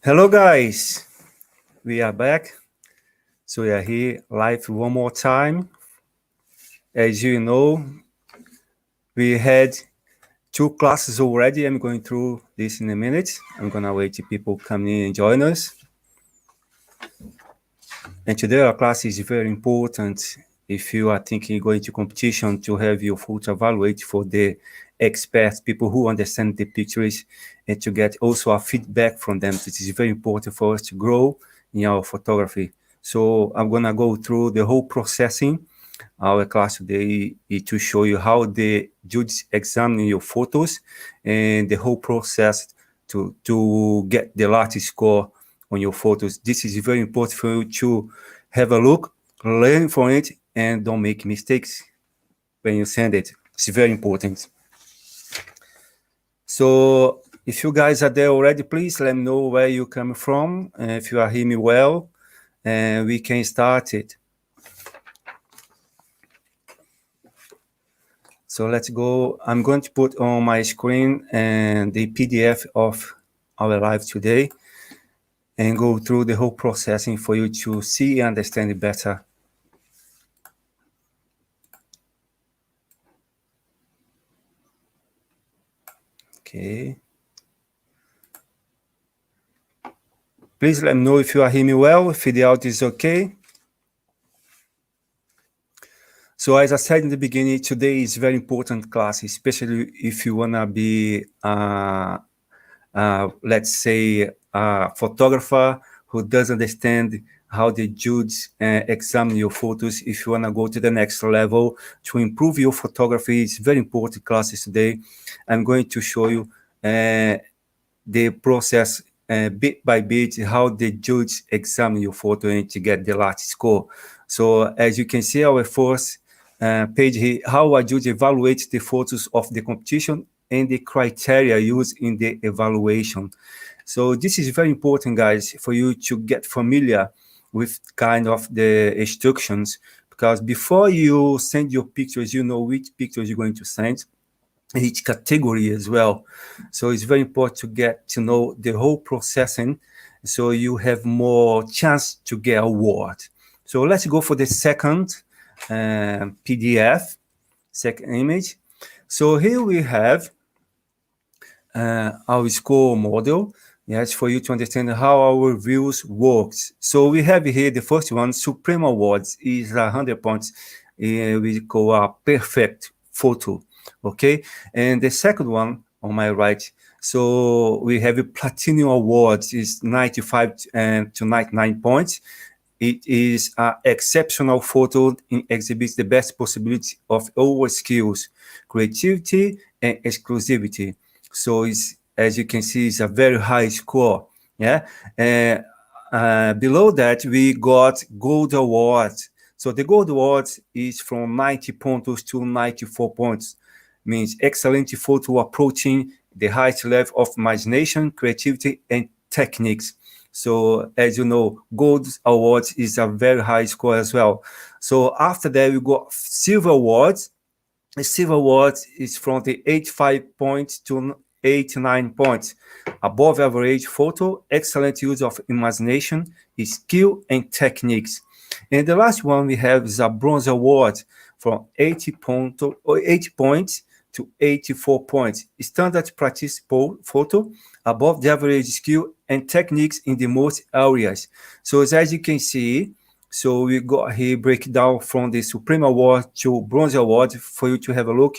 Hello guys, we are back. So we are here live one more time. As you know, we had two classes already. I'm going through this in a minute. I'm gonna wait till people come in and join us. And today our class is very important if you are thinking going to competition to have your photo evaluate for the experts, people who understand the pictures, and to get also a feedback from them. It is very important for us to grow in our photography. So I'm gonna go through the whole processing. Our class today is to show you how the judges examine your photos and the whole process to get the latest score on your photos. This is very important for you to have a look, learn from it, and don't make mistakes when you send it. It's very important. So if you guys are there already, please let me know where you come from. If you are hearing me well, and we can start it. So let's go. I'm going to put on my screen and the PDF of our live today and go through the whole processing for you to see and understand it better. Okay. Please let me know if you are hearing me well, if the audio is okay. So as I said in the beginning, today is very important class, especially if you want to be, let's say, a photographer who does understand how the judges examine your photos. If you want to go to the next level to improve your photography, it's very important classes today. I'm going to show you the process bit by bit, how the judge examine your photo and to get the latest score. So as you can see, our first page here, how a judge evaluates the photos of the competition and the criteria used in the evaluation. So this is very important, guys, for you to get familiar with kind of the instructions, because before you send your pictures, you know which pictures you're going to send, each category as well. So it's very important to get to know the whole processing so you have more chance to get award. So let's go for the second PDF, second image. So here we have our score model. Yes, for you to understand how our reviews works. So we have here the first one, Supreme Awards, is 100 points. We call a perfect photo. Okay, and the second one on my right, so we have a Platinum Awards, is 95 to 99 points. It is an exceptional photo. It exhibits the best possibility of our skills, creativity, and exclusivity. So it's, as you can see, it's a very high score. Yeah. Below that, we got Gold Award. So the Gold Award is from 90 points to 94 points. Means excellent photo approaching the highest level of imagination, creativity, and techniques. So as you know, Gold Awards is a very high score as well. So after that, we got Silver Awards. The Silver Awards is from the 85 points to 89 points. Above average photo, excellent use of imagination, skill, and techniques. And the last one we have is a Bronze Award from 80 points to 84 points. Standard practice photo, above the average skill and techniques in the most areas. So as you can see, so we got here breakdown from the Supreme Award to Bronze Award for you to have a look.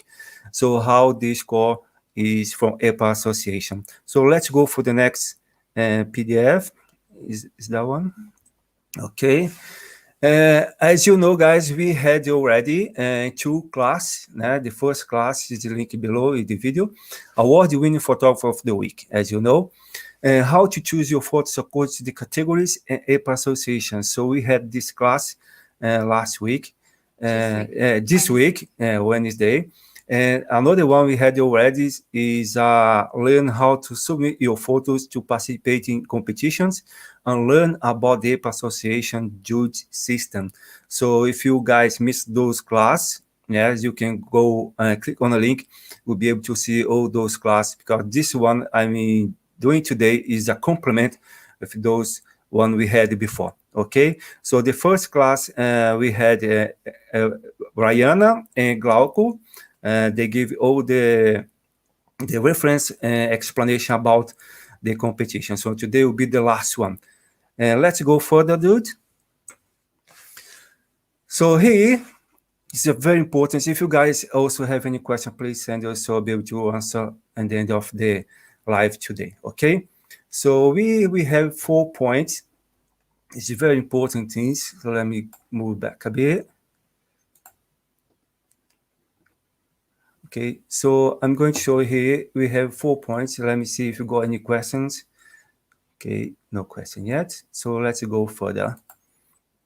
So how the score is from EPA Association. So let's go for the next PDF. Is that one? Okay. As you know, guys, we had already two classes. The first class is the link below in the video. Award-winning photographer of the week, as you know. How to choose your photos according to the categories and EPA Association. So we had this class last week, this week, Wednesday. And another one we had already is learn how to submit your photos to participate in competitions and learn about the EPA Association judge system. So if you guys missed those classes, yes, you can go and click on the link. We'll be able to see all those classes, because this one, doing today is a complement with those one we had before. Okay, so the first class we had Brianna and Glauco. They give all the reference explanation about the competition. So today will be the last one. Let's go further, dude. So here is a very important. If you guys also have any question, please send us, so I'll be able to answer at the end of the live today. Okay. So we have 4 points. It's very important things. So let me move back a bit. Okay, so I'm going to show here, we have 4 points. Let me see if you got any questions. Okay, no question yet. So let's go further.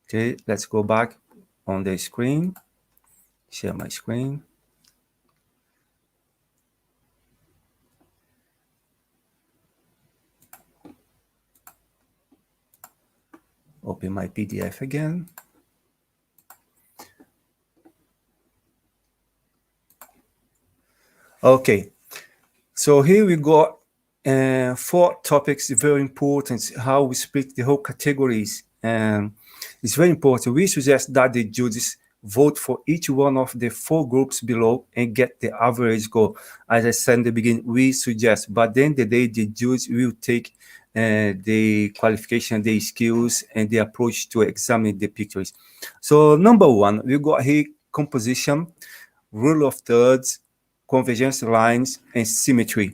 Okay, let's go back on the screen. Share my screen. Open my PDF again. Okay, so here we got 4 topics, very important, how we split the whole categories. And it's very important. We suggest that the judges vote for each one of the 4 groups below and get the average score. As I said in the beginning, we suggest, but then the day the judge will take the qualification, the skills, and the approach to examine the pictures. So number 1, we got here composition, rule of thirds, convergence lines, and symmetry.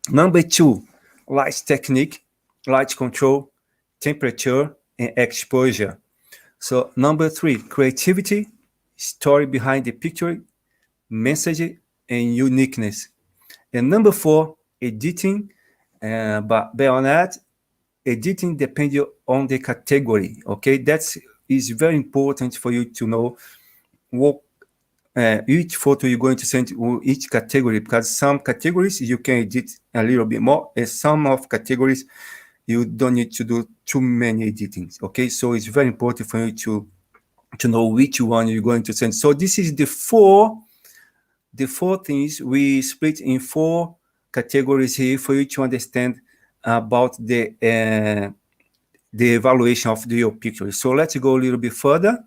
Number 2, light technique, light control, temperature, and exposure. So number 3, creativity, story behind the picture, message, and uniqueness. And number 4, editing, but beyond that, editing depends on the category. Okay, that is very important for you to know what each photo you're going to send to each category, because some categories you can edit a little bit more, and some of categories you don't need to do too many editings. Okay, so it's very important for you to know which one you're going to send. So this is the four things we split in 4 categories here for you to understand about the evaluation of your picture. So let's go a little bit further.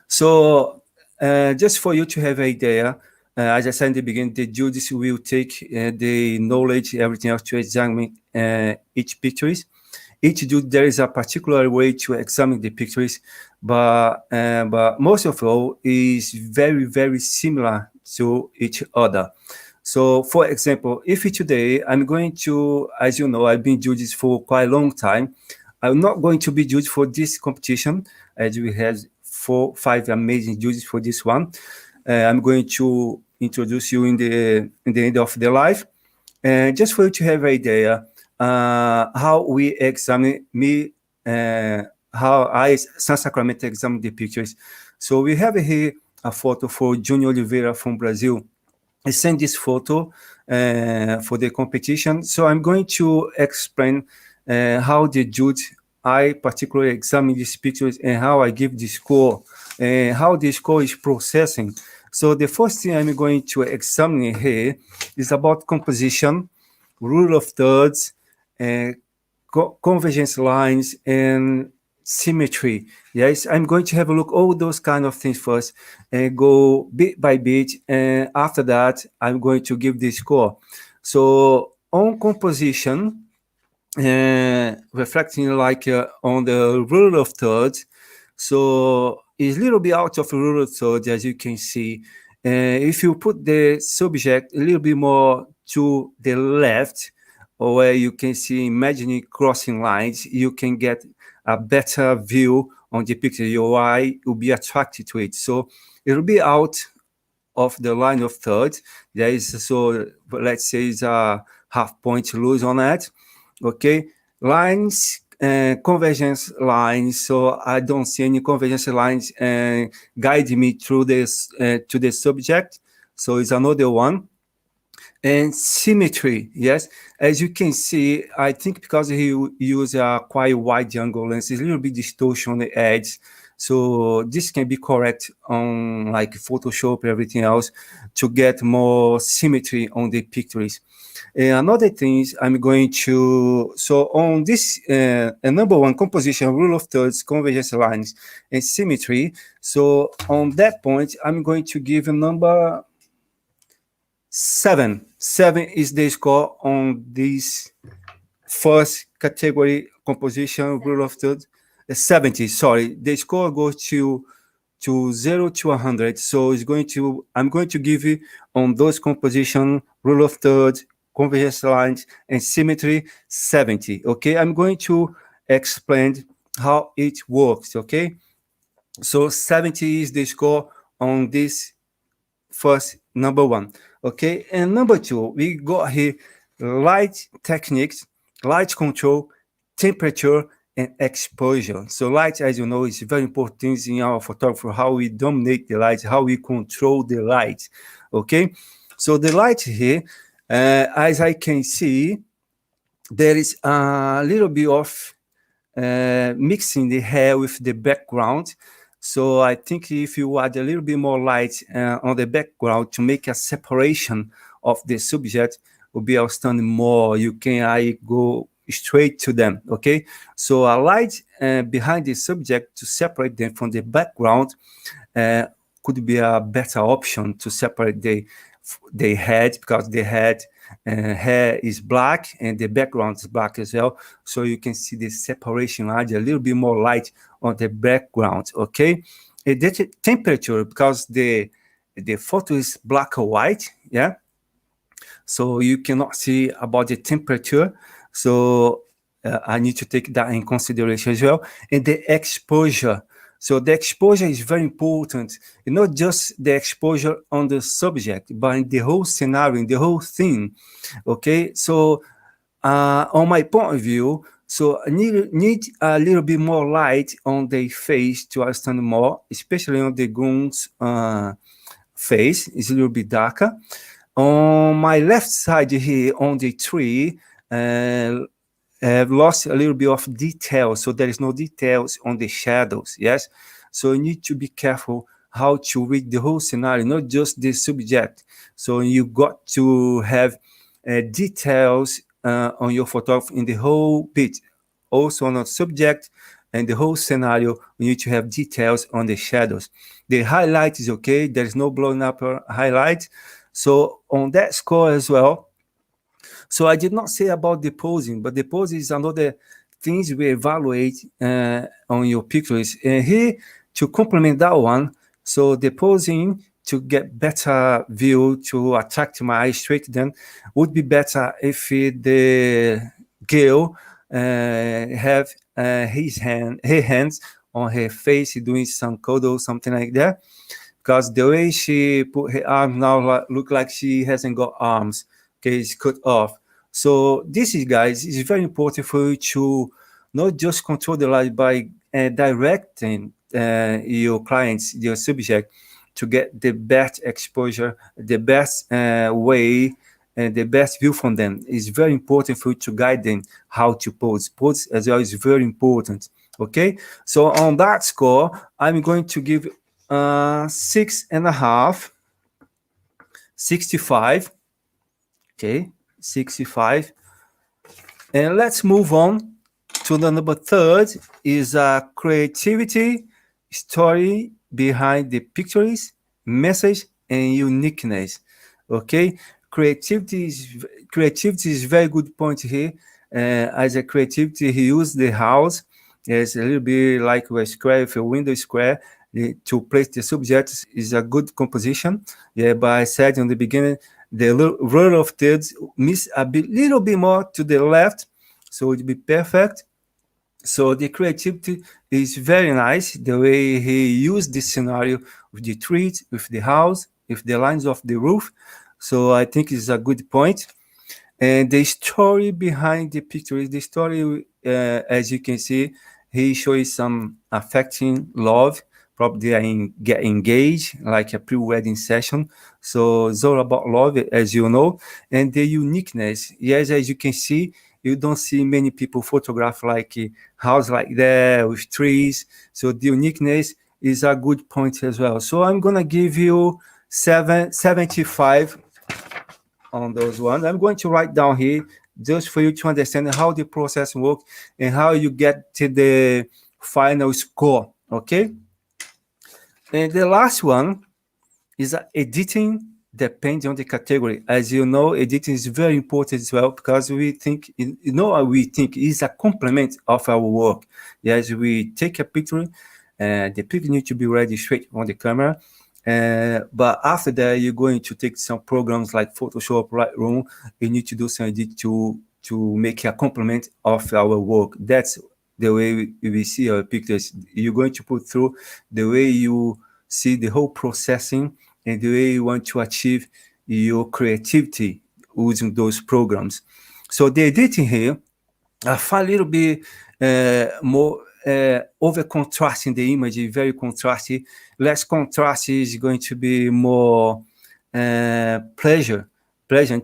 So just for you to have an idea, as I said in the beginning, the judges will take the knowledge, everything else to examine each pictures. Each judge, there is a particular way to examine the pictures, but most of all is very, very similar to each other. So, for example, if today I'm going to, as you know, I've been judges for quite a long time. I'm not going to be judged for this competition, as we have 4, 5 amazing judges for this one. I'm going to introduce you in the end of the live, and just for you to have an idea how we examine how I, San Sacramento, examine the pictures. So we have here a photo for Junior Oliveira from Brazil. I sent this photo for the competition. So I'm going to explain how the judge, I particularly examine these pictures and how I give the score and how the score is processing. So the first thing I'm going to examine here is about composition, rule of thirds, convergence lines, and symmetry. Yes, I'm going to have a look all those kind of things first and go bit by bit, and after that I'm going to give the score. So on composition, reflecting like on the rule of thirds, so it's a little bit out of rule of thirds, as you can see. If you put the subject a little bit more to the left, or where you can see imaginary crossing lines, you can get a better view on the picture. Your eye will be attracted to it. So it will be out of the line of third. There is, so let's say it's a half point lose on that. Okay, lines, convergence lines. So I don't see any convergence lines guide me through this to the subject. So it's another one. And symmetry, yes, as you can see, I think because he used a quite wide angle lens, it's a little bit distortion on the edge. So this can be correct on like Photoshop, everything else, to get more symmetry on the pictures. Another thing is I'm going to, so on this number one, composition, rule of thirds, convergence lines, and symmetry. So on that point, I'm going to give a number 7. 7 is the score on this first category, composition, rule of thirds. 70, sorry. The score goes to 0 to 100. So I'm going to give you on those composition, rule of thirds, convergence lines, and symmetry 70. Okay, I'm going to explain how it works. Okay, so 70 is the score on this first number one. Okay, and number two, we got here light techniques, light control, temperature, and exposure. So light, as you know, is very important in our photography, how we dominate the light, how we control the light. Okay, so the light here, as I can see, there is a little bit of mixing the hair with the background. So I think if you add a little bit more light on the background to make a separation of the subject, will be outstanding more. You can go straight to them. Okay, so a light behind the subject to separate them from the background could be a better option to separate the head, because the head hair is black and the background is black as well, so you can see the separation, add a little bit more light on the background. Okay, the temperature, because the photo is black or white, yeah, so you cannot see about the temperature, so I need to take that in consideration as well. And the exposure, so the exposure is very important, not just the exposure on the subject, but in the whole scenario, in the whole thing. Okay, so on my point of view, so I need a little bit more light on the face to understand more, especially on the groom's face. It's a little bit darker. On my left side here, on the tree, I've lost a little bit of detail, so there is no details on the shadows. Yes, so you need to be careful how to read the whole scenario, not just the subject. So you got to have details on your photography in the whole bit, also on the subject and the whole scenario. You need to have details on the shadows. The highlight is okay, there is no blowing up highlight. So on that score as well. So I did not say about the posing, but the pose is another things we evaluate on your pictures. And here, to complement that one, so the posing to get better view, to attract my eye straight then, would be better if the girl have her hands on her face doing some cuddle, something like that. Because the way she put her arms now look like she hasn't got arms. Okay, it's cut off. So this is, guys, is very important for you to not just control the light by directing your clients, your subject, to get the best exposure, the best way, and the best view from them. It's very important for you to guide them how to pose. Pose as well is very important. Okay, so on that score, I'm going to give 6.5, 65. Okay, 65. And let's move on to the number third, is creativity, story behind the pictures, message, and uniqueness. Okay, creativity is very good point here. As a creativity, he used the house as a little bit like a square, if a window square, to place the subject is a good composition. Yeah, but I said in the beginning, the rule of thirds miss a little bit more to the left, so it would be perfect. So the creativity is very nice, the way he used this scenario with the trees, with the house, with the lines of the roof. So I think it's a good point. And the story behind the picture is the story, as you can see, he shows some affecting love. Probably they get engaged, like a pre-wedding session. So it's all about love, as you know. And the uniqueness, yes, as you can see, you don't see many people photograph like a house like that with trees. So the uniqueness is a good point as well. So I'm gonna give you 75 on those ones. I'm going to write down here just for you to understand how the process works and how you get to the final score, okay? And the last one is editing depends on the category. As you know, editing is very important as well because we think, we think is a complement of our work. Yes, we take a picture, and the picture needs to be ready straight on the camera. But after that, you're going to take some programs like Photoshop, Lightroom. You need to do some edit to make a complement of our work. That's the way we see our pictures. You're going to put through the way you see the whole processing and the way you want to achieve your creativity using those programs. So the editing here, I find a little bit more over contrasting the image, very contrasty. Less contrast is going to be more pleasant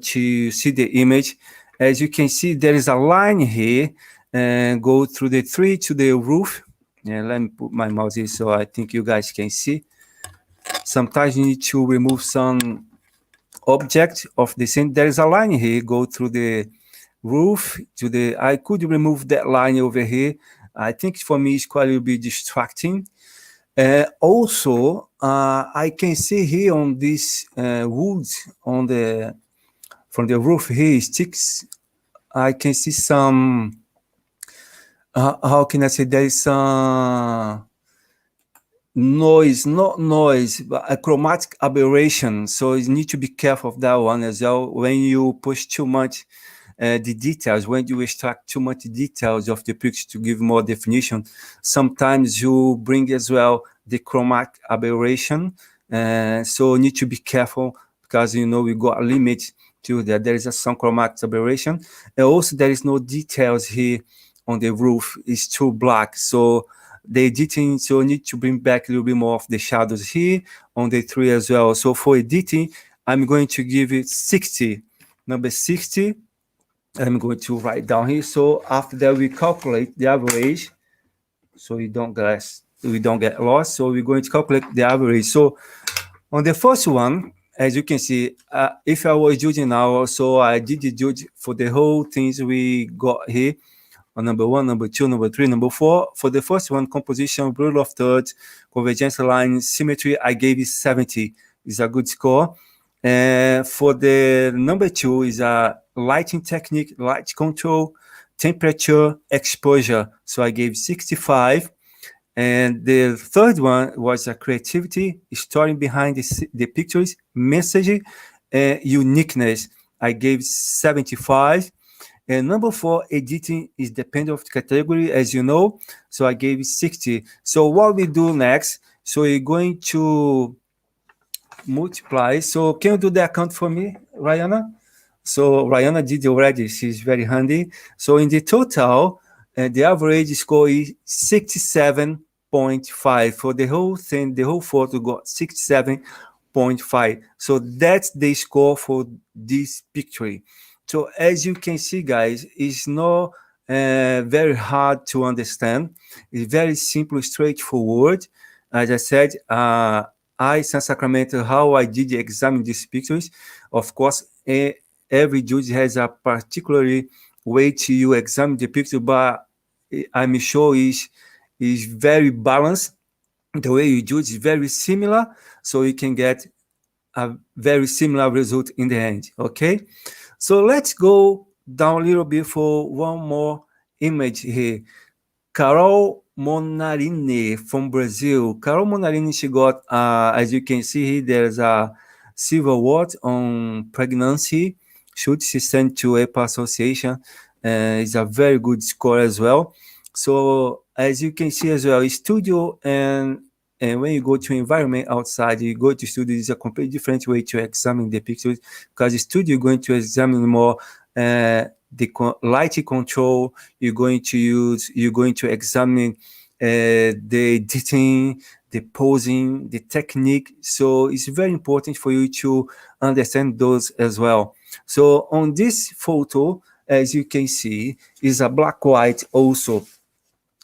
to see the image. As you can see, there is a line here and go through the tree to the roof. Let me put my mouse here so I think you guys can see. Sometimes you need to remove some object of the scene. There is a line here, go through the roof to the, I could remove that line over here. I think for me it's quite a little bit distracting. Also, I can see here on this wood on the, from the roof here, sticks, I can see some, how can I say, there is some noise, not noise, but a chromatic aberration. So you need to be careful of that one as well. When you push too much the details, when you extract too much details of the picture to give more definition, sometimes you bring as well the chromatic aberration. So you need to be careful because, you know, we got a limit to that. There is some chromatic aberration. And also there is no details here on the roof. It's too black. So the editing, so you need to bring back a little bit more of the shadows here on the tree as well. So for editing, I'm going to give it 60. Number 60, I'm going to write down here. So after that, we calculate the average. So we don't get lost. So we're going to calculate the average. So on the first one, as you can see, if I was judging now, so I did the judge for the whole things we got here. On number 1, number 2, number 3, number 4. For the first one, composition, rule of thirds, convergence lines, symmetry, I gave it 70. It's a good score. And for the number 2 is a lighting technique, light control, temperature, exposure. So I gave 65. And the third one was a creativity, story behind the pictures, message, and uniqueness. I gave 75. And number 4, editing is dependent of the category, as you know. So I gave it 60. So what we do next, so we're going to multiply. So can you do the account for me, Rihanna? So Rihanna did already. She's very handy. So in the total, the average score is 67.5. For the whole thing, the whole photo got 67.5. So that's the score for this picture. So as you can see, guys, it's not very hard to understand. It's very simple, straightforward. As I said, San Sacramento, how I did examine these pictures. Of course, every judge has a particular way to examine the picture, but I'm sure is very balanced. The way you judge is very similar, so you can get a very similar result in the end, okay? So let's go down a little bit for one more image here. Carol Monarini from Brazil. Carol Monarini, she got, as you can see here, there's a silver award on pregnancy. Should she send to APA Association? It's a very good score as well. So as you can see as well, studio and when you go to environment outside, you go to studio, is a completely different way to examine the pictures, because the studio you're going to examine more the light control. You're going to examine the editing, the posing, the technique. So it's very important for you to understand those as well. So on this photo, as you can see, is a black-white also.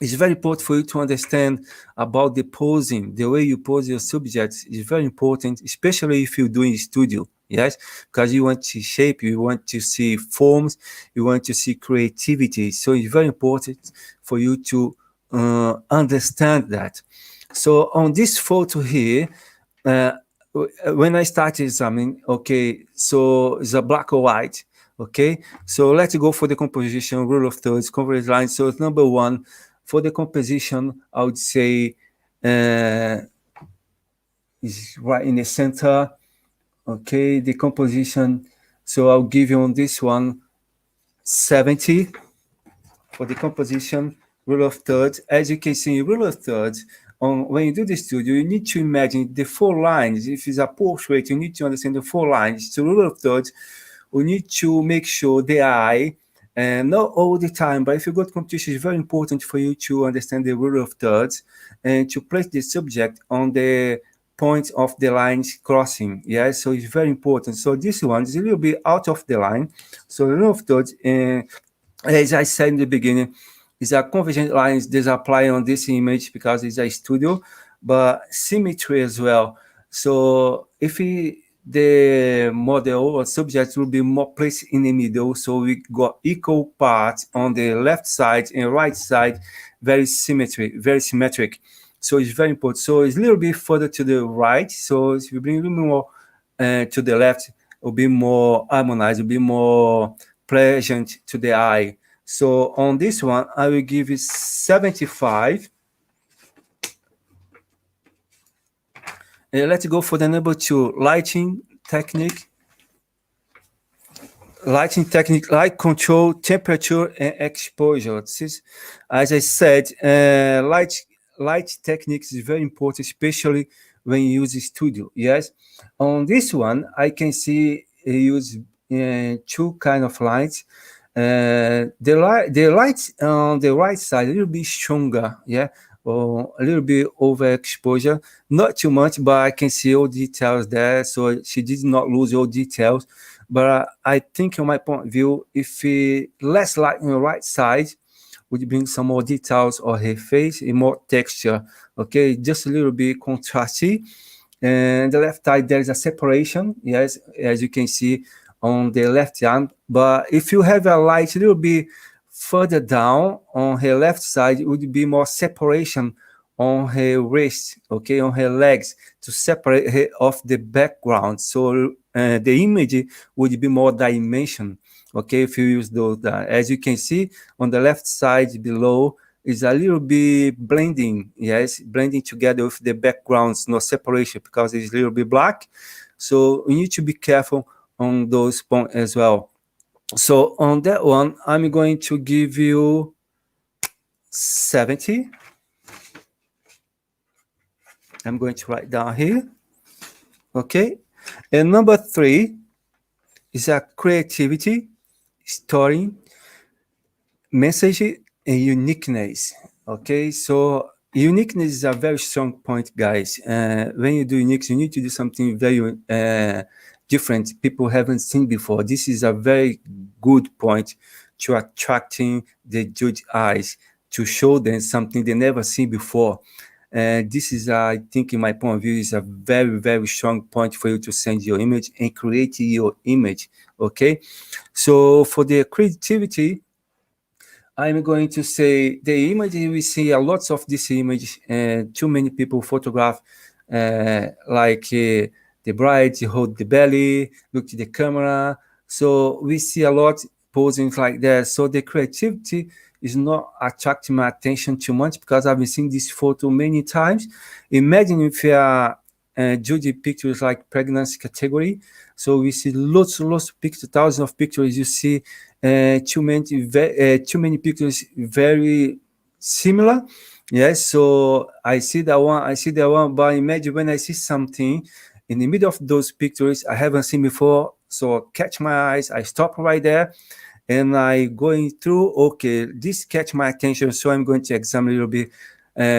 It's very important for you to understand about the posing, the way you pose your subjects is very important, especially if you're doing studio, yes, because you want to shape, you want to see forms, you want to see creativity. So it's very important for you to understand that. So on this photo here, when I started examining, okay, so it's a black or white, okay, so let's go for the composition, rule of thirds, convergence lines. So number one, for the composition, I would say is right in the center, okay, the composition, so I'll give you on this one 70 for the composition, rule of thirds. As you can see, rule of thirds, when you do the studio, you need to imagine the four lines. If it's a portrait, you need to understand the four lines. So rule of thirds, we need to make sure the eye, and not all the time, but if you go to competition, it's very important for you to understand the rule of thirds and to place the subject on the point of the lines crossing. Yeah, so it's very important. So this one is a little bit out of the line. So the rule of thirds, as I said in the beginning, is a convergent lines that apply on this image because it's a studio, but symmetry as well. So if the model or subject will be more placed in the middle, so we got equal parts on the left side and right side, very symmetric. So it's very important. So it's a little bit further to the right. So if you bring a little more to the left, it will be more harmonized, it will be more pleasant to the eye. So on this one, I will give it 75. Let's go for the number two, lighting technique. Lighting technique, light control, temperature, and exposure. This is, as I said, light techniques is very important, especially when you use studio. Yes, on this one, I can see you use two kind of lights. The light on the right side a little bit stronger, yeah, or a little bit overexposure, not too much, but I can see all details there. So she did not lose all details. But I think, from my point of view, if less light on the right side would bring some more details on her face and more texture. Okay, just a little bit contrasty. And the left side there is a separation. Yes, as you can see on the left hand. But if you have a light a little bit further down on her left side, it would be more separation on her wrist, okay, on her legs, to separate her off the background. So the image would be more dimension, okay, if you use those. As you can see on the left side below, is a little bit blending, yes, blending together with the backgrounds, no separation, because it's a little bit black. So you need to be careful on those points as well. So on that one, I'm going to give you 70. I'm going to write down here. Okay. And number three is a creativity, story, message, and uniqueness. Okay. So uniqueness is a very strong point, guys. When you do uniqueness, you need to do something very different people haven't seen before. This is a very good point to attracting the judge eyes, to show them something they never seen before. This is, I think, in my point of view, is a very, very strong point for you to send your image and create your image. Okay, so for the creativity, I'm going to say the image, we see a lots of this image, too many people photograph like the bride hold the belly, look to the camera. So we see a lot posing like that. So the creativity is not attracting my attention too much because I've been seeing this photo many times. Imagine if you are judging pictures like pregnancy category. So we see lots of pictures, thousands of pictures. You see too many pictures very similar. Yes, so I see that one, but imagine when I see something in the middle of those pictures I haven't seen before, so catch my eyes, I stop right there, and I going through, okay, this catch my attention, so I'm going to examine a little bit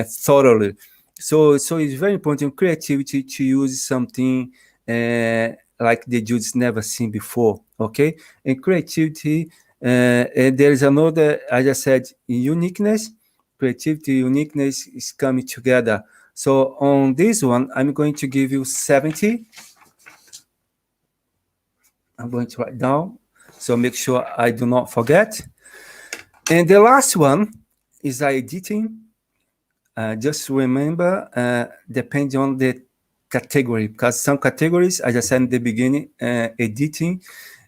thoroughly. So it's very important, creativity, to use something like the judges never seen before, okay? And creativity And there is another, as I said, uniqueness, creativity, uniqueness is coming together. So on this one, I'm going to give you 70. I'm going to write down, so make sure I do not forget. And the last one is editing. Just remember, depending on the category, because some categories, as I said in the beginning, editing,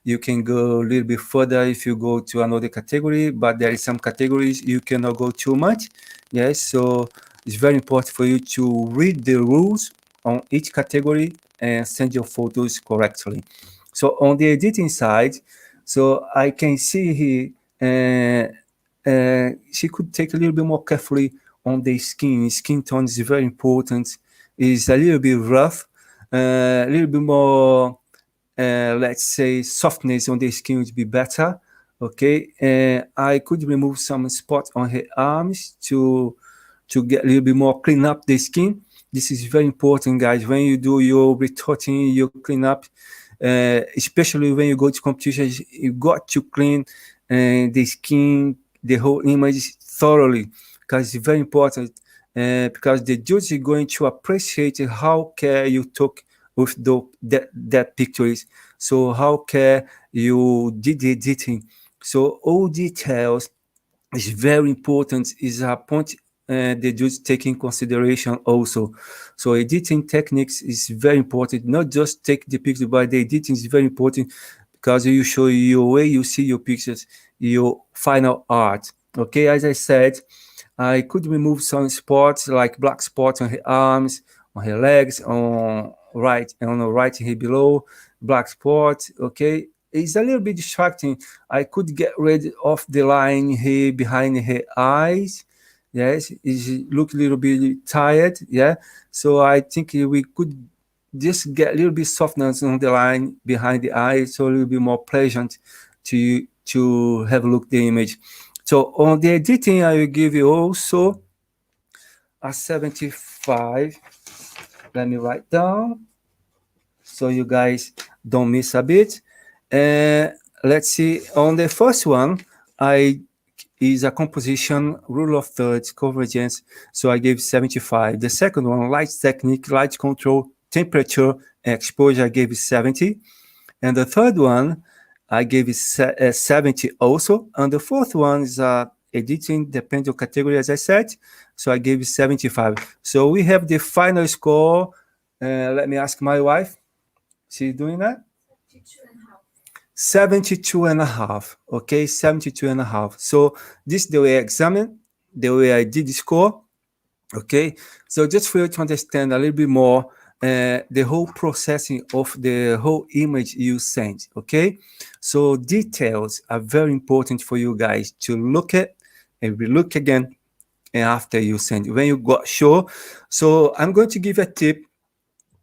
you can go a little bit further if you go to another category, but there is some categories you cannot go too much. Yes, so it's very important for you to read the rules on each category and send your photos correctly. So on the editing side, so I can see here, she could take a little bit more carefully on the skin. Skin tone is very important. It's a little bit rough, a little bit more, let's say, softness on the skin would be better. Okay, I could remove some spots on her arms to get a little bit more, clean up the skin. This is very important, guys. When you do your retouching, you clean up, especially when you go to competitions, you got to clean the skin, the whole image thoroughly, because it's very important. Because the judge is going to appreciate how care you took with that pictures. So how care you did the editing. So all details is very important. Is a point the judge take in consideration also. So editing techniques is very important. Not just take the picture, but the editing is very important because you show your way you see your pictures, your final art. Okay, as I said, I could remove some spots like black spots on her arms, on her legs, on the right here below, black spots. Okay, it's a little bit distracting. I could get rid of the line here behind her eyes. Yes, it look a little bit tired. Yeah, so I think we could just get a little bit softness on the line behind the eyes, so a little bit more pleasant to have a look at the image. So on the editing, I will give you also a 75. Let me write down so you guys don't miss a bit. Let's see. On the first one, is a composition, rule of thirds, convergence. So I gave 75. The second one, light technique, light control, temperature, and exposure, I gave 70. And the third one, I gave it 70 also. And the fourth one is editing, depending on category, as I said. So I gave it 75. So we have the final score. Let me ask my wife. She's doing that? 72 and a half. Okay, 72 and a half. So this is the way I examined, the way I did the score. Okay, so just for you to understand a little bit more, the whole processing of the whole image you send. Okay, so details are very important for you guys to look at and relook again and after you send. When you got sure, so I'm going to give a tip.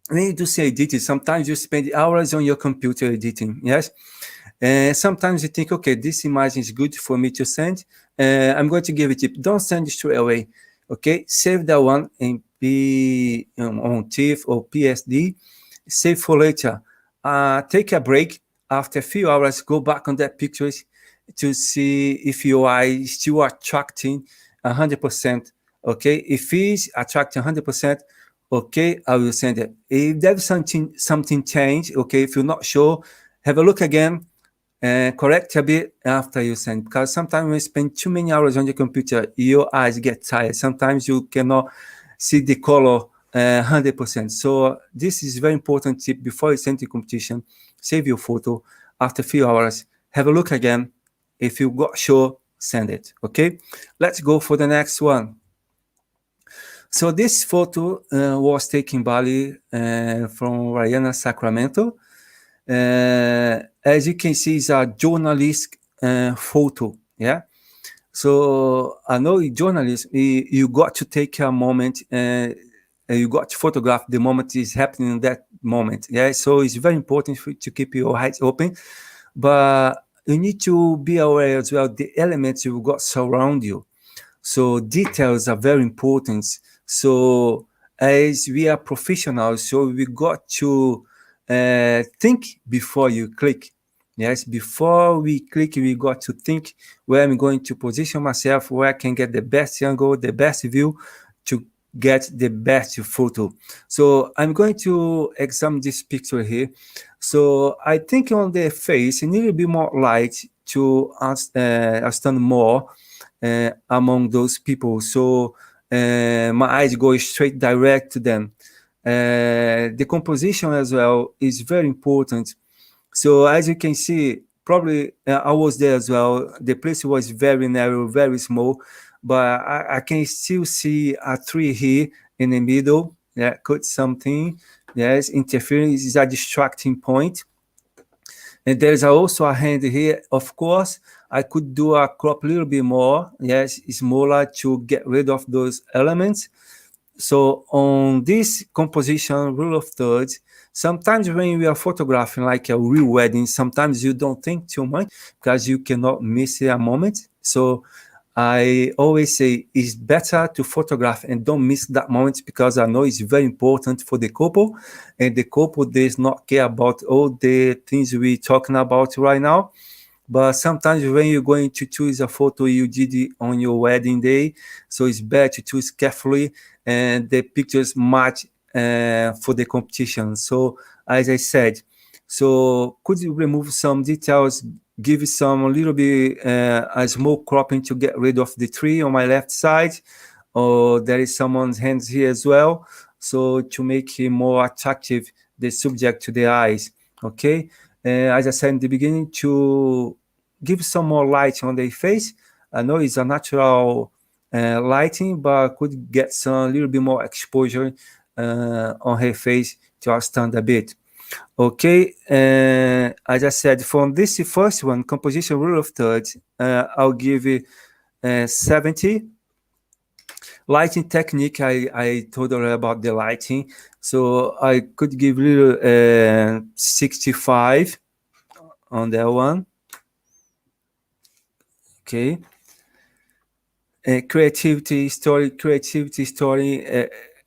When you do say editing, sometimes you spend hours on your computer editing. Yes. And sometimes you think, okay, this image is good for me to send. I'm going to give a tip. Don't send it straight away. Okay, save that one and be on TIFF or PSD. Save for later. Take a break after a few hours. Go back on that pictures to see if your eye is still attracting 100%. Okay, if it's attracting 100%, okay, I will send it. If there's something changed, okay, if you're not sure, have a look again. Correct a bit after you send, because sometimes when you spend too many hours on your computer, your eyes get tired. Sometimes you cannot see the color 100%. So this is very important tip before you send to competition. Save your photo after a few hours. Have a look again. If you got sure, send it. Okay, let's go for the next one. So this photo was taken in Bali from Rayana, Sacramento. As you can see, it's a journalist photo. Yeah. So I know in journalism, you got to take a moment and you got to photograph the moment is happening in that moment. Yeah. So it's very important for you to keep your eyes open, but you need to be aware as well the elements you got surround you. So details are very important. So as we are professionals, so we got to think before you click. Yes, before we click, we got to think where I'm going to position myself, where I can get the best angle, the best view to get the best photo. So I'm going to examine this picture here. So I think on the face, it need to be more light to understand more among those people. So my eyes go straight direct to them. The composition as well is very important. So as you can see, probably I was there as well. The place was very narrow, very small, but I can still see a tree here in the middle. Yeah, could something. Yes, interference is a distracting point. And there's also a hand here. Of course, I could do a crop a little bit more. Yes, smaller to get rid of those elements. So on this composition rule of thirds, sometimes when we are photographing like a real wedding, sometimes you don't think too much because you cannot miss a moment. So I always say it's better to photograph and don't miss that moment because I know it's very important for the couple, and the couple does not care about all the things we're talking about right now. But sometimes when you're going to choose a photo you did it on your wedding day, so it's better to choose carefully and the pictures match for the competition. So as I said, so could you remove some details, give some a little bit a small cropping to get rid of the tree on my left side, or there is someone's hands here as well, so to make it more attractive the subject to the eyes. Okay, as I said in the beginning, to give some more light on their face. I know it's a natural lighting, but could get some a little bit more exposure on her face to outstand a bit. Okay, as I said, from this first one, composition rule of thirds, I'll give it 70. Lighting technique, I told already about the lighting, so I could give little 65 on that one. Okay. Creativity story,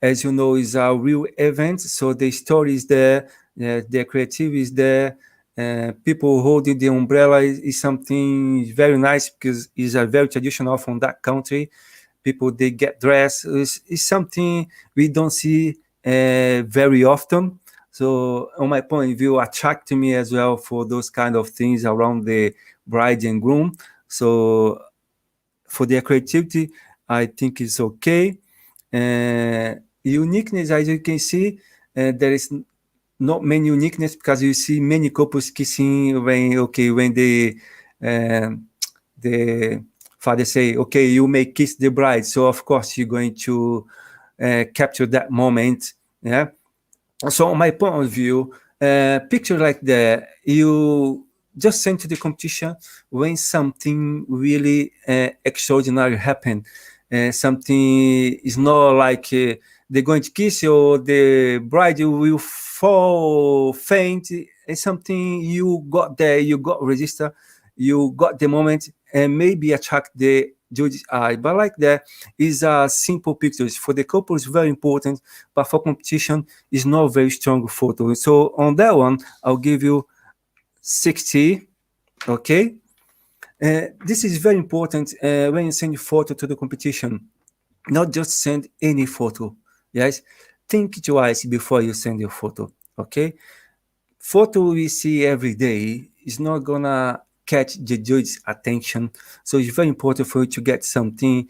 as you know, is a real event. So the story is there, the creativity is there. People holding the umbrella is something very nice because it's a very traditional from that country. People, they get dressed. It's something we don't see very often. So on my point of view, attract me as well for those kind of things around the bride and groom. So for their creativity, I think it's okay. Uniqueness, as you can see, there is not many uniqueness because you see many couples kissing when the father say, okay, you may kiss the bride, so of course you're going to capture that moment. Yeah. So my point of view, picture like that, you just send to the competition when something really extraordinary happen. Something is not like they're going to kiss you or the bride will fall faint. It's something you got there, you got register, you got the moment, and maybe attract the judge's eye. But like that is a simple pictures. For the couple, it's very important, but for competition, it's not very strong photo. So on that one, I'll give you 60. Okay. This is very important when you send a photo to the competition. Not just send any photo. Yes. Think twice before you send your photo. Okay. Photo we see every day is not gonna catch the judge's attention. So it's very important for you to get something,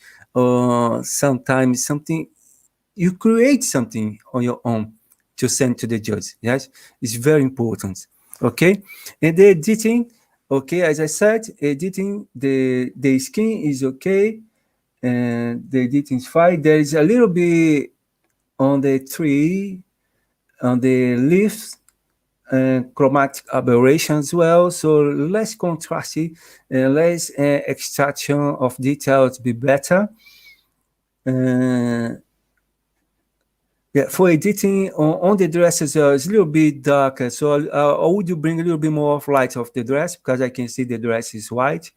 sometimes something, you create something on your own to send to the judge. Yes, it's very important. Okay, and the editing. Okay, as I said, editing the skin is okay, and the editing is fine. There is a little bit on the tree, on the leaves, chromatic aberration as well, so less contrasty, less extraction of details be better. Yeah, for editing on the dress as well, it's a little bit darker, so I would bring a little bit more of light of the dress because I can see the dress is white.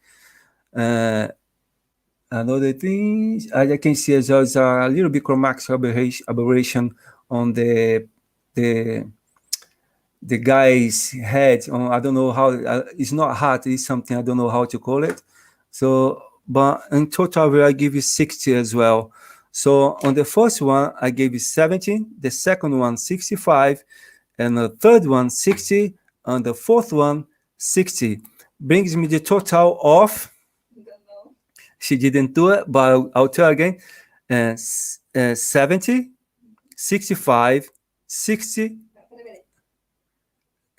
Another thing, as I can see as well, is a little bit chromatic aberration on the the guy's head on, I don't know how, it's not heart, it's something, I don't know how to call it. So, but in total, I give you 60 as well. So on the first one, I gave you 17, the second one, 65, and the third one, 60, and the fourth one, 60. Brings me the total of, she didn't do it, but I'll tell again, 70, 65, 60,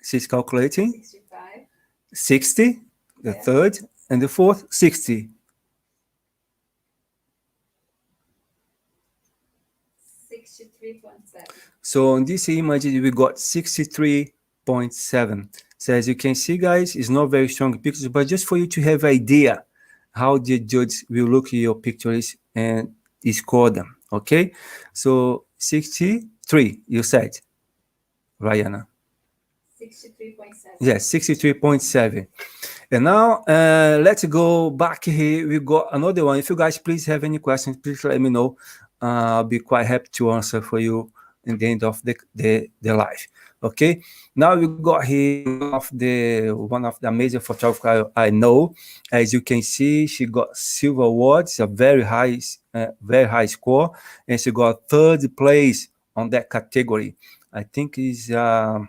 she's calculating, 65. 60, the third, and the fourth, 60. 63.7. So on this image, we got 63.7. So as you can see, guys, it's not very strong pictures, but just for you to have idea how the judge will look at your pictures and score them. Okay, so 63, you said, Rihanna. 63.7. Yes, 63.7. And now let's go back here. We got another one. If you guys please have any questions, please let me know. I'll be quite happy to answer for you in the end of the live. Okay. Now we got here one of the amazing photographers I know. As you can see, she got silver awards, a very high score, and she got third place on that category. I think is I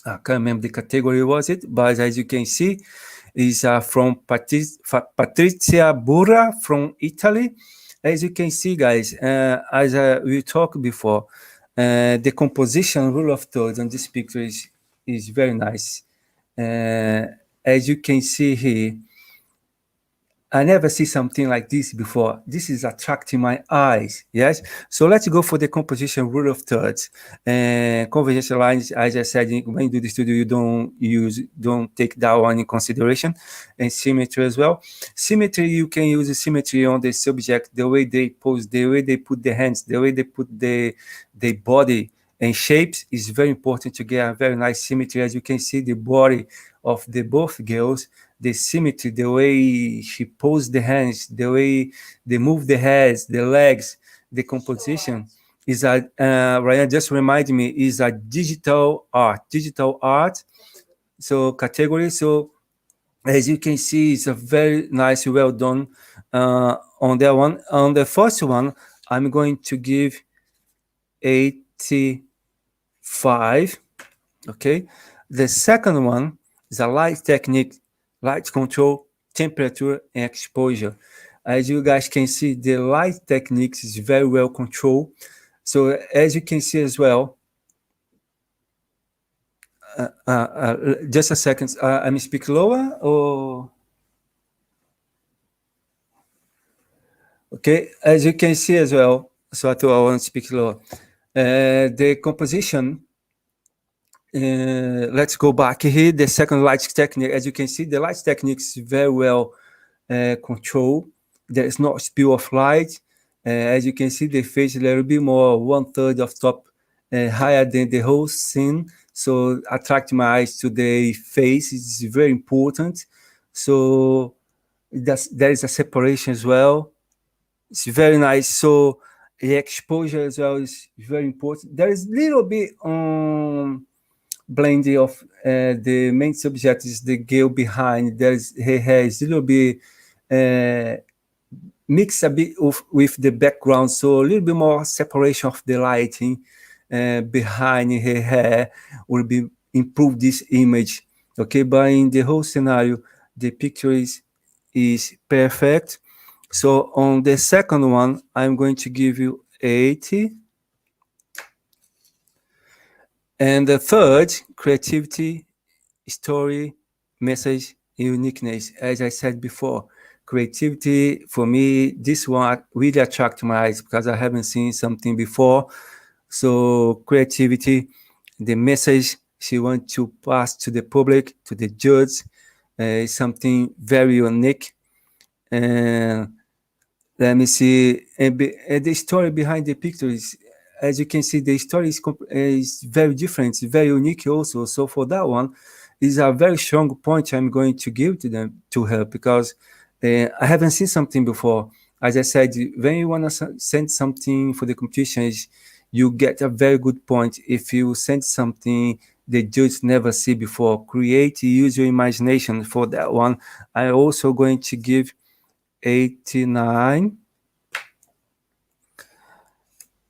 can't remember the category was it, but as you can see, is from Patrizia Burra from Italy. As you can see, guys, as we talked before, the composition rule of thirds on this picture is very nice. As you can see here, I never see something like this before. This is attracting my eyes. Yes. So let's go for the composition rule of thirds. Convergence lines, as I said, when you do the studio, you don't take that one in consideration, and symmetry as well. Symmetry, you can use symmetry on the subject, the way they pose, the way they put the hands, the way they put the body and shapes is very important to get a very nice symmetry. As you can see, the body of the both girls, the symmetry, the way she poses the hands, the way they move the heads, the legs, the composition is a Ryan just reminded me is a digital art. So category. So as you can see, it's a very nice, well done on that one. On the first one, I'm going to give 85. Okay. The second one is a light technique, light control, temperature, and exposure. As you guys can see, the light techniques is very well controlled. So as you can see as well, just a second, I'm speak lower or? Okay, as you can see as well, so I thought I want to speak lower. The composition, let's go back here. The second light technique, as you can see, the light technique is very well controlled. There is not spill of light. As you can see, the face is a little bit more 1/3 of top higher than the whole scene. So attract my eyes to the face is very important. So there is a separation as well. It's very nice. So the exposure as well is very important. There is little bit blending of the main subject is the girl behind. There's her hair is a little bit mix a bit with the background, so a little bit more separation of the lighting behind her hair will be improve this image. Okay, but in the whole scenario, the picture is perfect. So on the second one, I'm going to give you 80. And the third, creativity, story, message, uniqueness. As I said before, creativity for me, this one really attracted my eyes because I haven't seen something before. So creativity, the message she wants to pass to the public, to the judge, is something very unique. And let me see, and the story behind the picture is, as you can see, the story is very different, it's very unique also. So for that one, is a very strong point I'm going to give to her because I haven't seen something before. As I said, when you want to send something for the competition, you get a very good point. If you send something the judge never see before. Create, use your imagination. For that one, I'm also going to give 89.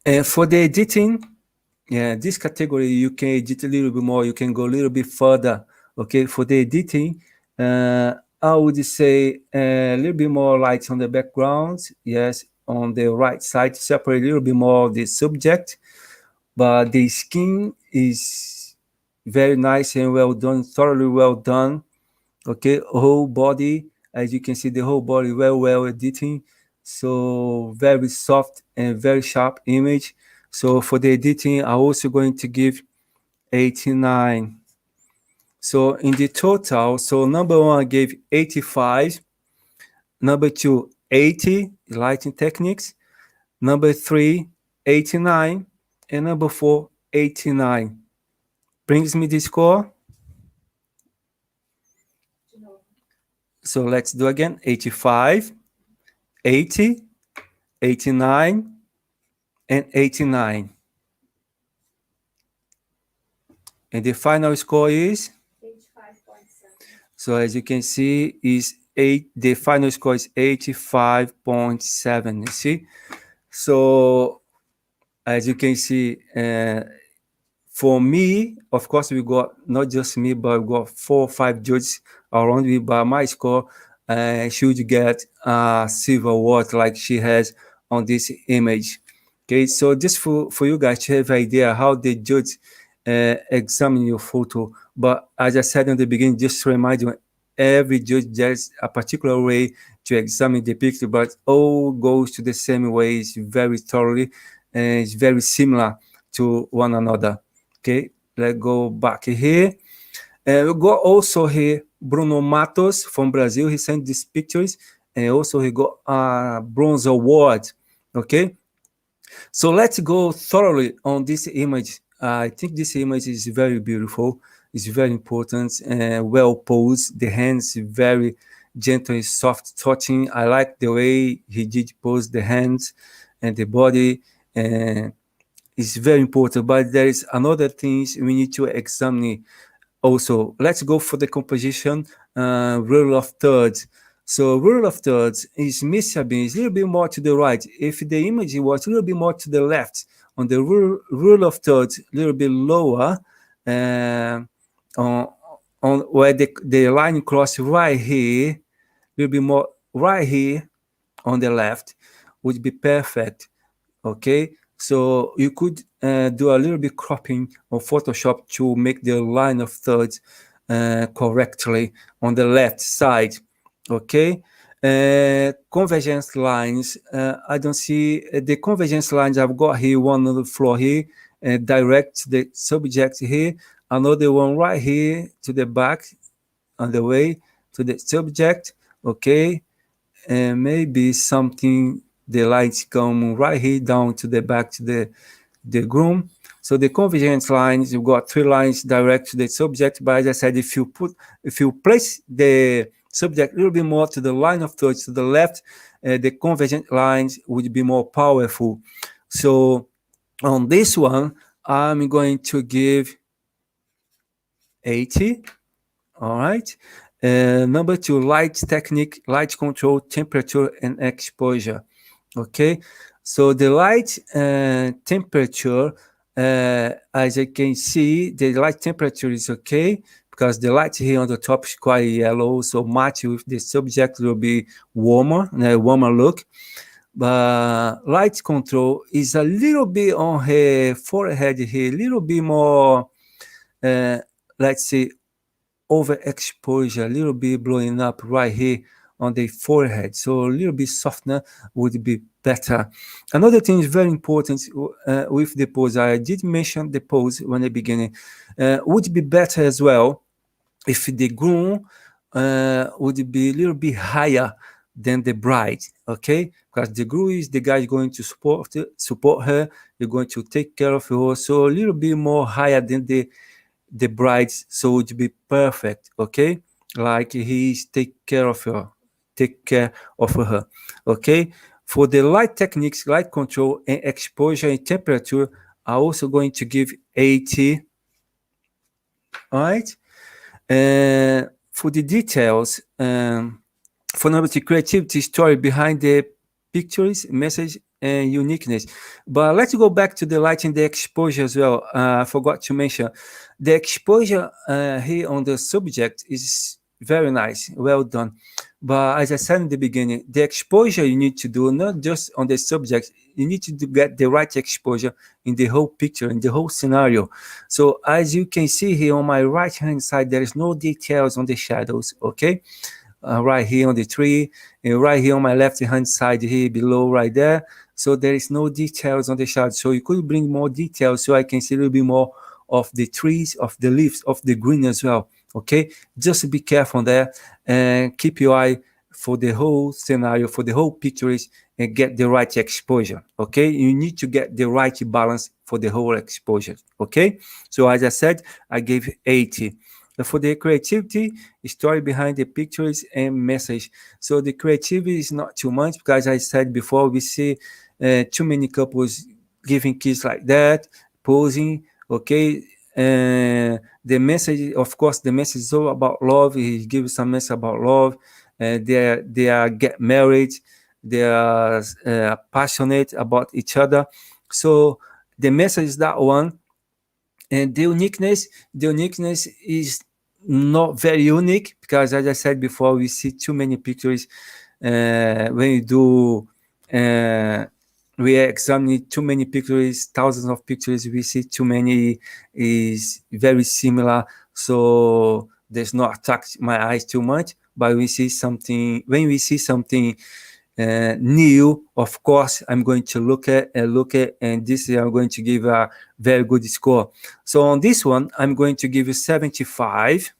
And for the editing, yeah, this category you can edit a little bit more. You can go a little bit further. Okay, for the editing, I would say a little bit more light on the background. Yes, on the right side, separate a little bit more of the subject, but the skin is very nice and well done, thoroughly well done. Okay, whole body, as you can see, the whole body well editing. So very soft and very sharp image. So for the editing, I'm also going to give 89. So in the total, so number one, I gave 85. Number two, 80, lighting techniques. Number three, 89. And number four, 89. Brings me the score. So let's do again. 85, 80, 89, and 89. And the final score is? 85.7. So as you can see, the final score is 85.7. You see? So as you can see, for me, of course, we got not just me, but we got 4 or 5 judges around me. But my score, she would get a silver award like she has on this image. Okay, so just for you guys to have an idea how the judge examine your photo. But as I said in the beginning, just to remind you, every judge there's a particular way to examine the picture, but all goes to the same way. It's very thoroughly and it's very similar to one another. Okay, let's go back here. We got also here Bruno Matos from Brazil. He sent these pictures, and also he got a bronze award. Okay, so let's go thoroughly on this image. I think this image is very beautiful. It's very important and well posed. The hands very gentle and soft touching. I like the way he did pose the hands and the body. And it's very important. But there is another things we need to examine also. Let's go for the composition rule of thirds. So rule of thirds is missing a little bit more to the right. If the image was a little bit more to the left, on the rule of thirds, a little bit lower, on where the line cross right here, a little bit more right here on the left would be perfect. Okay, so you could do a little bit cropping on Photoshop to make the line of thirds correctly on the left side. Okay, convergence lines. I don't see the convergence lines. I've got here one on the floor here, direct the subject here. Another one right here to the back, on the way to the subject. Okay, and maybe something. The lights come right here down to the back to the groom. So the convergence lines, you've got 3 lines direct to the subject. But as I said, if you place the subject a little bit more to the line of thirds to the left, the convergent lines would be more powerful. So on this one, I'm going to give 80. All right. Number 2, light technique, light control, temperature, and exposure. Okay, so the light temperature, as you can see, the light temperature is okay because the light here on the top is quite yellow, so match with the subject will be warmer, a warmer look. But light control is a little bit on her forehead here, a little bit more, let's say, overexposure, a little bit blowing up right here on the forehead. So a little bit softer would be better. Another thing is very important with the pose. I did mention the pose when the beginning. Would be better as well if the groom would be a little bit higher than the bride, okay? Because the groom is the guy going to support her. You're going to take care of her. So a little bit more higher than the bride, so it would be perfect, okay? Like he's take care of her, okay? For the light techniques, light control, and exposure and temperature, I'm also going to give 80. All right. For the details, for number 2, creativity, story behind the pictures, message, and uniqueness. But let's go back to the light and the exposure as well. I forgot to mention the exposure here on the subject is very nice, well done. But as I said in the beginning, the exposure you need to do not just on the subject, you need to get the right exposure in the whole picture, in the whole scenario. So as you can see here on my right hand side, there is no details on the shadows, okay? Right here on the tree, and right here on my left hand side here below right there. So there is no details on the shadow. So you could bring more details so I can see a little bit more of the trees, of the leaves, of the green as well. Okay, just be careful there and keep your eye for the whole scenario, for the whole pictures, and get the right exposure. Okay, you need to get the right balance for the whole exposure. Okay, so as I said, I gave 80. For the creativity, story behind the pictures and message. So the creativity is not too much because I said before, we see too many couples giving kiss like that, posing. Okay, the message, of course, the message is all about love. He gives some message about love. They are get married. They are passionate about each other. So the message is that one. And the uniqueness is not very unique because, as I said before, we see too many pictures when we do. We examine too many pictures, thousands of pictures. We see too many is very similar, so there's not attract my eyes too much. But we see something when we see something new, of course, I'm going to look at, and this I'm going to give a very good score. So on this one, I'm going to give you 75.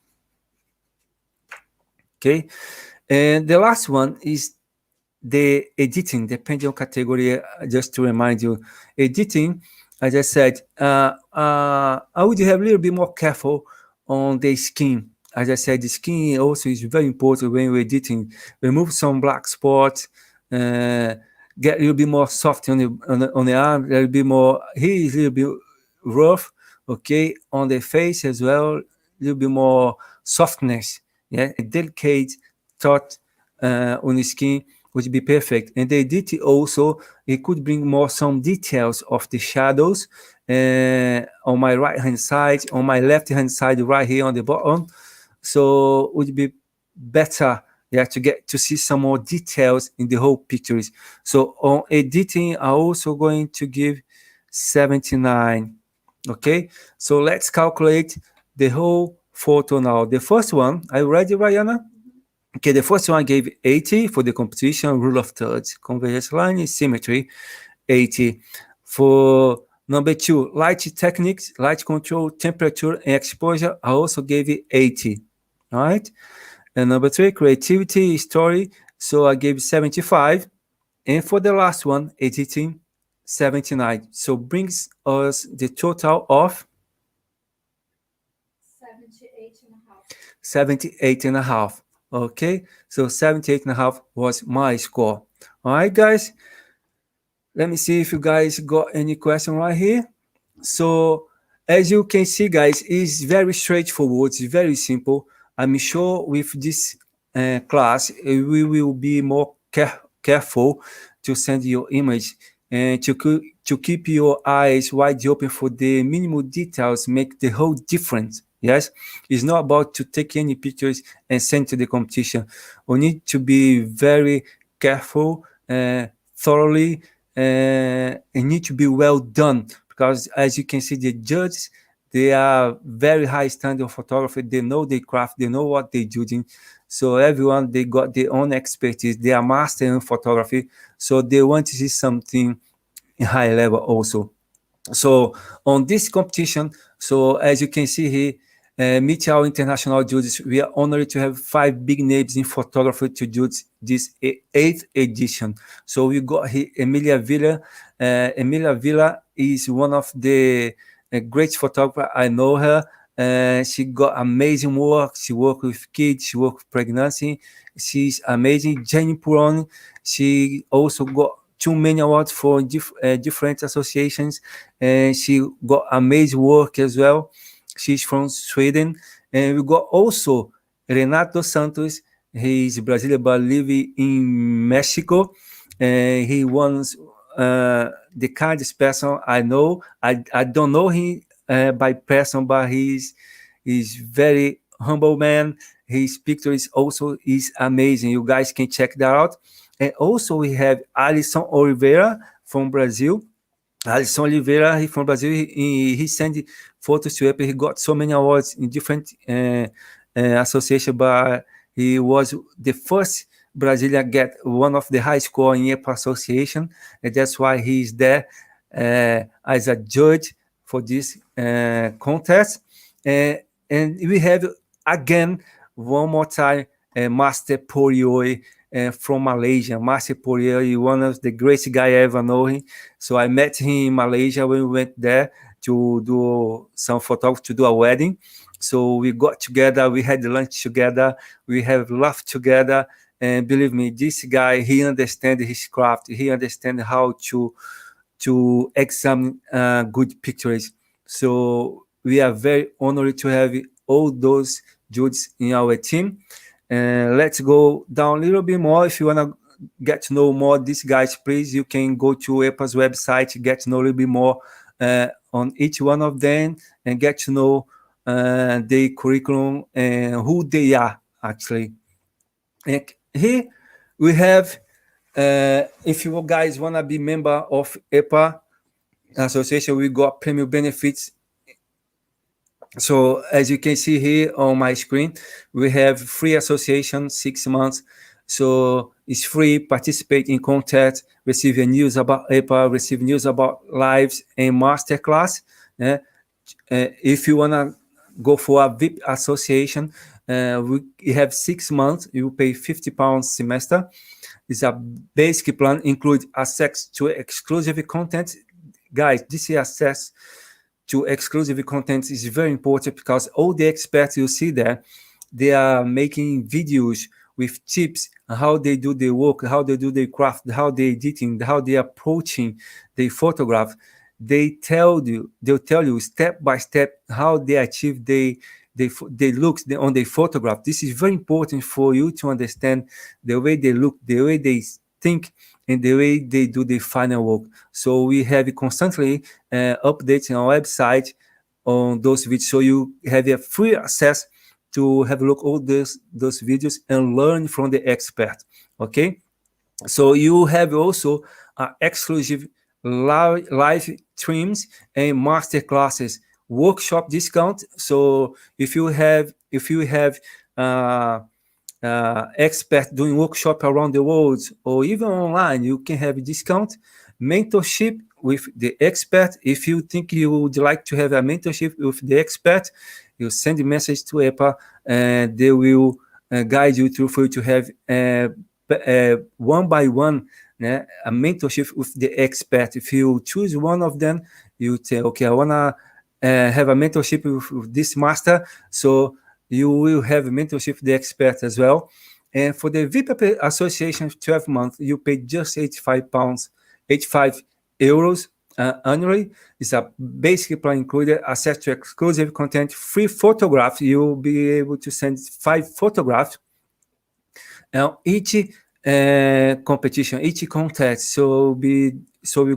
Okay, and the last one is the editing, the pendulum category. Just to remind you, editing, as I said, I would have a little bit more careful on the skin. As I said, the skin also is very important when we're editing. Remove some black spots, get a little bit more soft on the arm, a little bit more. Here is a little bit rough, okay, on the face as well, a little bit more softness, yeah, a delicate touch on the skin would be perfect. And the edit also, it could bring more some details of the shadows on my right hand side, on my left hand side, right here on the bottom. So it would be better, yeah, to get to see some more details in the whole pictures. So on editing, I'm also going to give 79. Okay, so let's calculate the whole photo now. The first one, are you ready, Rayana? Okay, the first one gave 80 for the composition, rule of thirds, convergence line, symmetry, 80. For number 2, light techniques, light control, temperature, and exposure, I also gave it 80. All right. And number 3, creativity, story, so I gave 75. And for the last one, editing, 79. So brings us the total of 78.5. Okay, so 78.5 was my score. All right, guys. Let me see if you guys got any question right here. So as you can see, guys, it's very straightforward. It's very simple. I'm sure with this class, we will be more careful to send your image and to keep your eyes wide open for the minimal details, make the whole difference. Yes, it's not about to take any pictures and send to the competition. We need to be very careful, thoroughly, and need to be well done, because as you can see, the judges, they are very high standard of photography. They know their craft, they know what they're doing. So everyone, they got their own expertise. They are master in photography, so they want to see something in high level also. So on this competition, so as you can see here, meet our international judges. We are honored to have 5 big names in photography to judge this 8th edition. So we got here Emilia Villa. Emilia Villa is one of the great photographers. I know her. She got amazing work. She worked with kids. She worked with pregnancy. She's amazing. Jenny Puron. She also got too many awards for different associations, and she got amazing work as well. She's from Sweden. And we got also Renato Santos. He's Brazilian but living in Mexico. And he was the kindest person I know. I don't know him by person, but he's very humble man. His picture is amazing. You guys can check that out. And also we have Alison Oliveira from Brazil. Alison Oliveira, he from Brazil. He sent photos to Apple. He got so many awards in different associations, but he was the first Brazilian get one of the high score in Apple Association, and that's why he's there as a judge for this contest. And we have again one more time Master Porioi from Malaysia. Master Porioi, one of the greatest guy I ever know him. So I met him in Malaysia when we went there to do some photography, to do a wedding. So we got together, we had lunch together, we have laughed together. And believe me, this guy, he understands his craft. He understands how to examine good pictures. So we are very honored to have all those judges in our team. And let's go down a little bit more. If you want to get to know more these guys, please, you can go to Apple's website, get to know a little bit more on each one of them and get to know their curriculum and who they are, actually. And here we have, if you guys want to be member of EPA Association, we got premium benefits. So as you can see here on my screen, we have free association, 6 months. So it's free, participate in content, receive news about EPA, receive news about lives and masterclass. If you want to go for a VIP association, we have 6 months, you pay £50 semester. It's a basic plan, include access to exclusive content. Guys, this is access to exclusive content is very important because all the experts you see there, they are making videos with tips on how they do their work, how they do their craft, how they editing, how they approaching the photograph. They'll tell you step by step how they achieve the looks on the photograph. This is very important for you to understand the way they look, the way they think, and the way they do the final work. So we have constantly updates on our website on those videos, so you have a free access to have a look at all those videos and learn from the expert. Okay, so you have also exclusive live streams and master classes, workshop discount. So if you have expert doing workshop around the world or even online, you can have a discount. Mentorship with the expert. If you think you would like to have a mentorship with the expert, you send a message to EPA and they will guide you through for you to have one by one a mentorship with the expert. If you choose one of them, you say, okay, I want to have a mentorship with this master. So you will have a mentorship with the expert as well. And for the VIP Association 12 months, you pay just £85 annually. It's a basic plan included access to exclusive content, free photographs. You'll be able to send 5 photographs. Now each competition, each contest. So we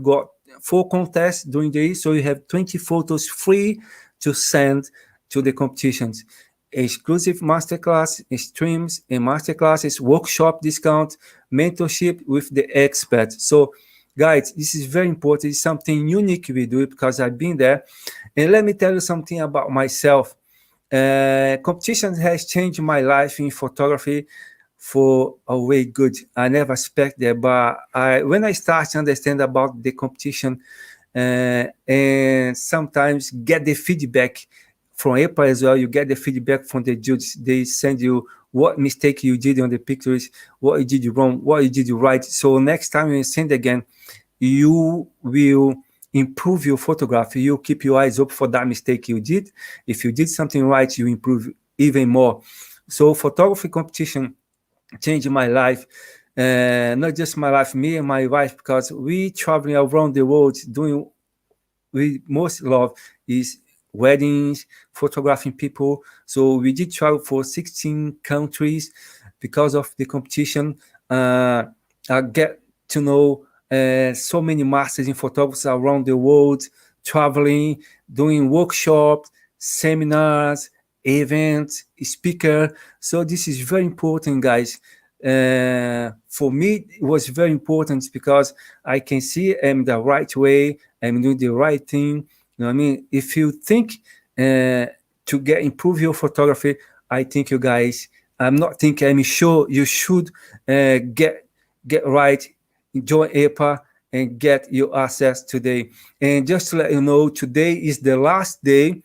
got 4 contests during the year. So you have 20 photos free to send to the competitions. Exclusive masterclass, streams and masterclasses, workshop discount, mentorship with the expert. So guys, this is very important. It's something unique we do because I've been there. And let me tell you something about myself. Competition has changed my life in photography for a way good. I never expect that, but when I start to understand about the competition and sometimes get the feedback from EPA as well, you get the feedback from the judges. They send you what mistake you did on the pictures, what you did wrong, what you did right. So next time you send again, you will improve your photograph. You keep your eyes open for that mistake you did. If you did something right, you improve even more. So photography competition changed my life. Not just my life, me and my wife, because we traveling around the world doing we most love is weddings, photographing people. So we did travel for 16 countries because of the competition. I get to know so many masters in photography around the world, traveling, doing workshops, seminars, events, speaker. So this is very important, guys. For me, it was very important because I can see I'm the right way, I'm doing the right thing. You know what I mean? If you think to improve your photography, I think you guys, I'm sure you should get right, join APA and get your access today. And just to let you know, today is the last day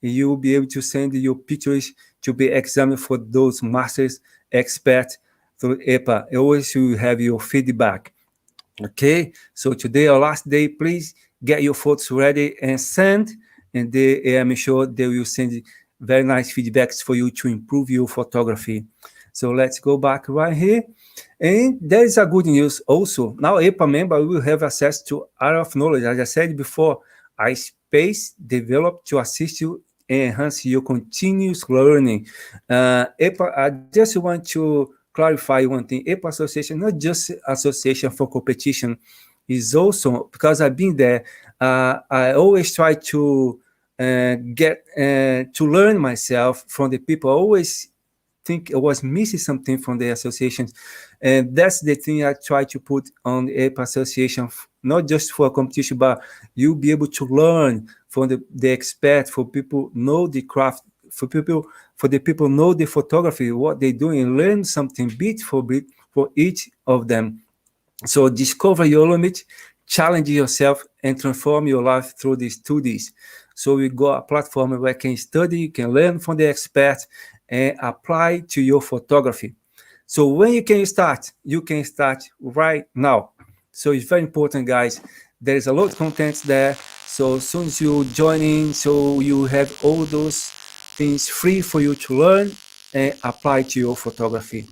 you will be able to send your pictures to be examined for those masters experts through APA. Always you have your feedback. Okay, so today our last day. Please get your photos ready and send, and I'm sure they will send very nice feedbacks for you to improve your photography. So let's go back right here. And there is a good news also. Now APA member will have access to area of knowledge. As I said before, a space developed to assist you and enhance your continuous learning. APA, I just want to clarify one thing. APA Association, not just association for competition, is also, because I've been there, I always try to get to learn myself from the people. I always think I was missing something from the association. And that's the thing I try to put on the APA Association, not just for a competition, but you'll be able to learn from the expert, for people know the craft, for the people know the photography, what they're doing, learn something bit for bit for each of them. So discover your limit, challenge yourself, and transform your life through these studies. So we got a platform where you can study, you can learn from the experts, and apply to your photography. So when you can start right now. So it's very important, guys. There is a lot of content there. So as soon as you join in, so you have all those things free for you to learn and apply to your photography.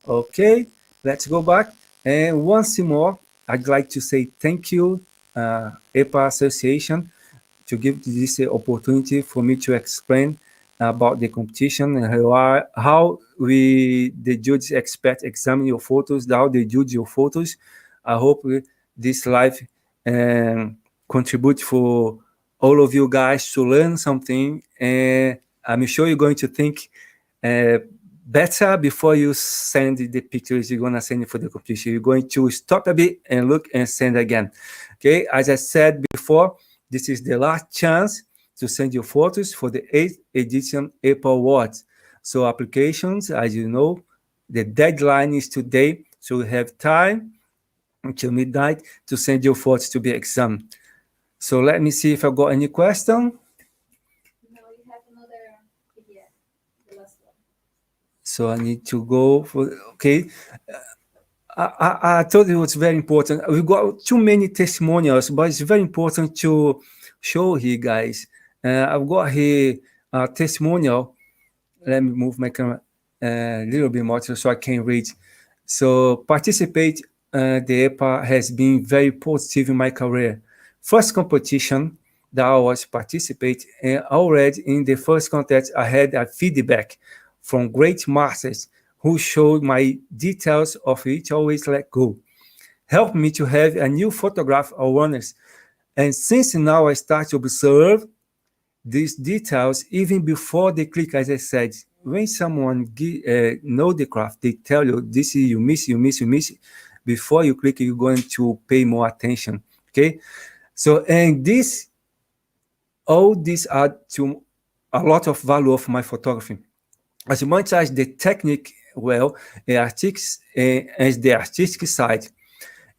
Okay, let's go back. And once more, I'd like to say thank you, APA Association, to give this opportunity for me to explain about the competition and how the judges expert examine your photos, how they judge your photos. I hope this live contribute for all of you guys to learn something, and I'm sure you're going to think better before you send the pictures you're going to send for the competition. You're going to stop a bit and look and send again. Okay, as I said before, this is the last chance to send your photos for the 8th edition APA Awards. So applications, as you know, the deadline is today, so you have time until midnight to send your photos to be examined. So let me see if I got any question. No, you have another PDF, the last one. So I need to go for, okay. I thought it was very important. We've got too many testimonials, but it's very important to show here, guys. I've got here a testimonial. Let me move my camera a little bit more so I can read. So participate, the EPA has been very positive in my career. First competition that I was participate, and already in the first contest, I had a feedback from great masters who showed my details of each always let go. Helped me to have a new photograph awareness. And since now I start to observe these details even before they click, as I said, when someone know the craft, they tell you this is you miss. Before you click, you're going to pay more attention. Okay. So, and all these add to a lot of value of my photography. As much as the technique, well, as the artistic side.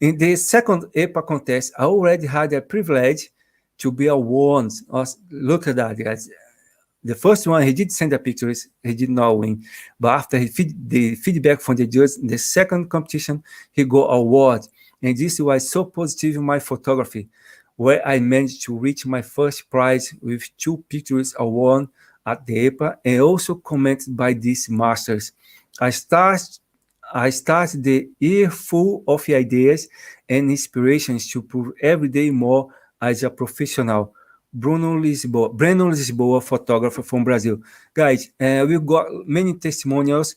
In the second EPA contest, I already had a privilege to be awarded. Look at that, guys. The first one, he did send the pictures, he did not win. But after the feedback from the judges, in the second competition, he got award. And this was so positive in my photography, where I managed to reach my first prize with 2 pictures award at the EPA, and also commented by these masters. I start the year full of ideas and inspirations to prove every day more as a professional, Breno Lisboa, photographer from Brazil. Guys, we got many testimonials.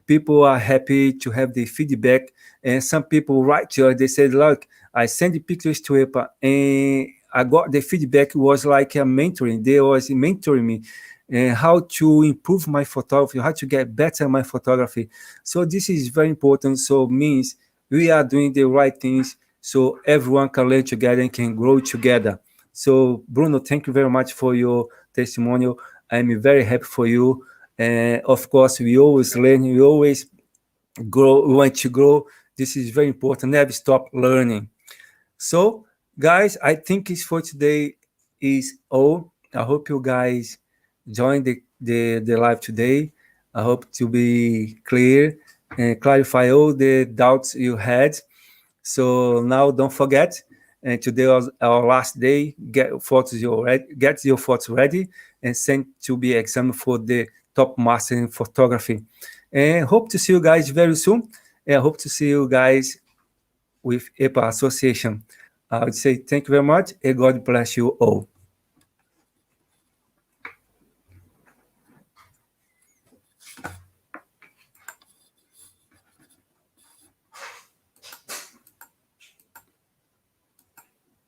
People are happy to have the feedback, and some people write to us. They said, "Look, I sent the pictures to EPA, and I got the feedback was like a mentoring. They was mentoring me." And how to improve my photography, how to get better my photography. So this is very important. So means we are doing the right things so everyone can learn together and can grow together. So Bruno, thank you very much for your testimonial. I'm very happy for you. And of course, we always learn, we always grow, we want to grow. This is very important. Never stop learning. So, guys, I think it's for today is all. I hope you guys join the live today. I hope to be clear and clarify all the doubts you had. So now don't forget, and today was our last day. Get your photos ready and send to be examined for the top master in photography. And hope to see you guys very soon. And I hope to see you guys with EPA Association. I would say thank you very much and God bless you all.